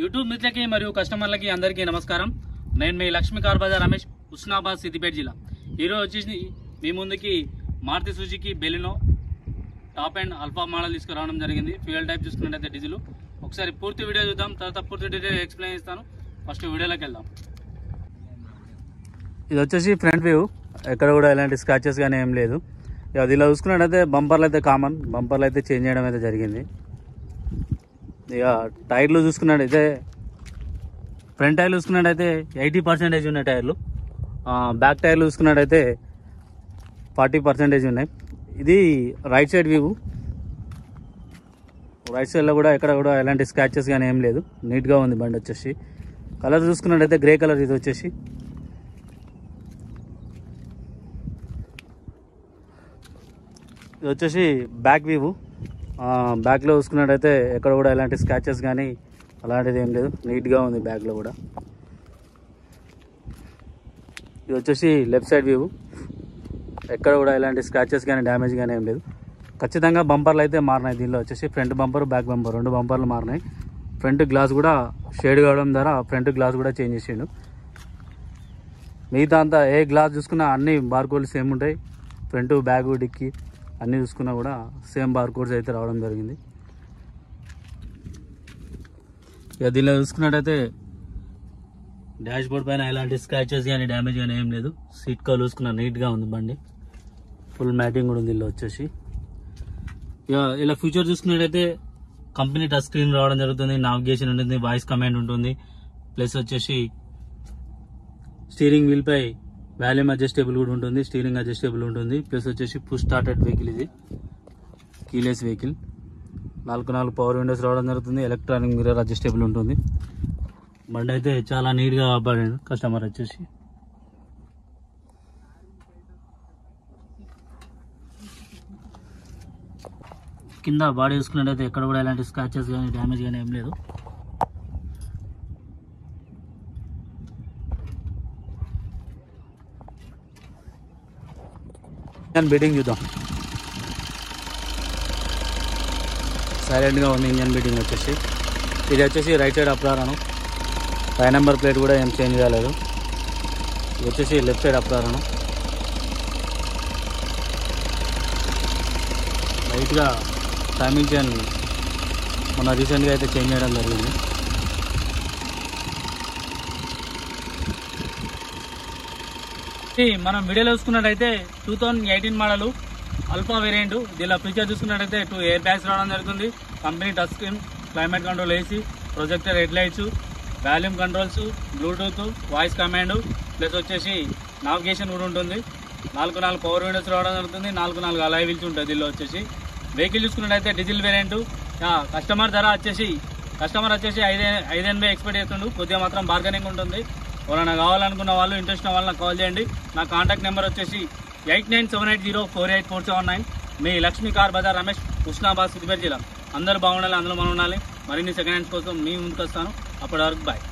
YouTube మిత్రులకి మరియు కస్టమర్లకి అందరికీ నమస్కారం. నేను మీ లక్ష్మీ కార్ బజార్ రమేష్, హుస్నాబాద్, సిద్దిపేట జిల్లా. ఈరోజు వచ్చేసి మీ ముందుకి Maruti Suzuki Baleno top and alpha model తీసుకురావడం జరిగింది. ఫ్యూయల్ టైప్ చూసుకున్నట్టయితే డీజిల్. ఒకసారి పూర్తి వీడియో చూద్దాం, తర్వాత పూర్తి డీటెయిల్ ఎక్స్ప్లెయిన్ చేస్తాను. ఫస్ట్ వీడియోలోకి వెళ్దాం. ఇది వచ్చేసి ఫ్రంట్ వ్యూ, ఎక్కడ కూడా ఎలాంటి స్క్రాచెస్ కానీ ఏం లేదు. ఇక దీనిలో చూసుకున్నట్టయితే బంపర్లు అయితే కామన్, బంపర్లు అయితే చేంజ్ చేయడం అయితే జరిగింది. ఇక టైర్లు చూసుకున్నట్టయితే ఫ్రంట్ టైర్లు చూసుకున్నట్టయితే 80% ఉన్నాయి టైర్లు. బ్యాక్ టైర్లు చూసుకున్నట్టయితే 40% ఉన్నాయి. ఇది రైట్ సైడ్ వ్యూ. రైట్ సైడ్లో కూడా ఎక్కడ కూడా ఎలాంటి స్క్రాచెస్ కానీ ఏం లేదు, నీట్గా ఉంది బండి. వచ్చేసి కలర్ చూసుకున్నట్టయితే గ్రే కలర్. ఇది వచ్చేసి బ్యాక్ వ్యూ. బ్యాక్లో చూసుకున్నట్టయితే ఎక్కడ కూడా ఎలాంటి స్క్రాచెస్ కానీ అలాంటిది ఏం లేదు, నీట్గా ఉంది బ్యాక్లో కూడా. ఇది వచ్చేసి లెఫ్ట్ సైడ్ వ్యూ. ఎక్కడ కూడా ఎలాంటి స్క్రాచెస్ కానీ డ్యామేజ్ కానీ ఏం లేదు. ఖచ్చితంగా బంపర్లు అయితే మారినాయి. దీనిలో వచ్చేసి ఫ్రంట్ బంపర్, బ్యాక్ బంపర్ రెండు బంపర్లు మారినాయి. ఫ్రంట్ గ్లాస్ కూడా షేడ్ కావడం ద్వారా ఫ్రంట్ గ్లాస్ కూడా చేంజ్ చేసిండు. మిగతా అంతా ఏ గ్లాస్ చూసుకున్నా అన్ని బార్కోడ్లు సేమ్ ఉంటాయి. ఫ్రంట్, బ్యాక్, డిక్కీ అన్నీ చూసుకున్నా కూడా సేమ్ బార్కోడ్స్ అయితే రావడం జరిగింది. ఇక దీనిలో చూసుకున్నట్టయితే డాష్ బోర్డ్ పైన ఎలాంటి స్క్రాచెస్ కానీ డ్యామేజ్ కానీ ఏం లేదు. సీట్ కవర్ చూసుకున్నా నీట్గా ఉంది బండి. ఫుల్ మ్యాటింగ్ కూడా ఉంది దీనిలో వచ్చేసి. ఇక ఇలా ఫ్యూచర్ చూసుకున్నట్టయితే కంపెనీ టచ్ స్క్రీన్ రావడం జరుగుతుంది, నావిగేషన్ ఉంటుంది, వాయిస్ కమాండ్ ఉంటుంది. ప్లస్ వచ్చేసి స్టీరింగ్ వీల్ పై వాల్యూమ్ అడ్జస్టబుల్ కూడా ఉంటుంది, స్టీరింగ్ అడ్జస్టబుల్ ఉంటుంది. ప్లస్ వచ్చేసి పుష్ స్టార్టెడ్ వెహికల్, ఇది కీలెస్ వెహికల్. 4 పవర్ విండోస్ రావడం జరుగుతుంది. ఎలక్ట్రానిక్ మిర్రర్ అడ్జస్టబుల్ ఉంటుంది. బండి అయితే చాలా నీట్గా కాపాడాడు కస్టమర్ వచ్చేసి. కింద బాడీ చూసుకున్నట్టయితే ఎక్కడ కూడా ఎలాంటి స్క్రాచెస్ కానీ డ్యామేజ్ కానీ ఏం లేదు. ఇంజన్ బీటింగ్ చూద్దాం. సైలెంట్గా ఉంది ఇంజన్ బీటింగ్ వచ్చేసి. ఇది వచ్చేసి రైట్ సైడ్ అప్రారాను. 5 నెంబర్ ప్లేట్ కూడా ఏం చేంజ్ కాలేదు. ఇది వచ్చేసి లెఫ్ట్ సైడ్ అప్రారాను. లైట్గా టైమింగ్ చైన్ మొన్న రీసెంట్గా అయితే చేంజ్ చేయడం జరిగింది. మనం వీడియోలో చూసుకున్నట్టయితే 2018 మోడల్ అల్ఫా వేరియంట్. దీనిలో ఫీచర్ చూసుకున్నట్టయితే 2 ఎయిర్ బ్యాగ్స్ రావడం జరుగుతుంది. Company touch screen, climate control, AC, projector head lights, volume controls, Bluetooth, voice command, plus వచ్చేసి నావిగేషన్ కూడా ఉంటుంది. 4 పవర్ విండోస్ రావడం జరుగుతుంది. 4 అలాయ్ వీల్స్ ఉంటుంది దీనిలో వచ్చేసి. వెహికల్ చూసుకున్నట్టయితే డీజిల్ వేరియంట్. కస్టమర్ వచ్చేసి 580 ఎక్స్పెక్ట్ చేస్తుండు. కొద్దిగా మాత్రం బార్గెనింగ్ ఉంటుంది. ఎవరైనా కావాలనుకున్న వాళ్ళు, ఇంట్రెస్ట్ ఉన్న వాళ్ళని కాల్ చేయండి. నా కాంటాక్ట్ నెంబర్ వచ్చేసి 8978048479. మీ లక్ష్మీ కార్ బజార్ రమేష్, హుస్నాబాద్, సిద్దిపేట జిల్లా. అందరూ బాగుండాలి, అందులో మనం ఉండాలి. మరిన్ని సెకండ్ హ్యాండ్స్ కోసం మీ ముందుకు వస్తాను. అప్పటి వరకు బాయ్.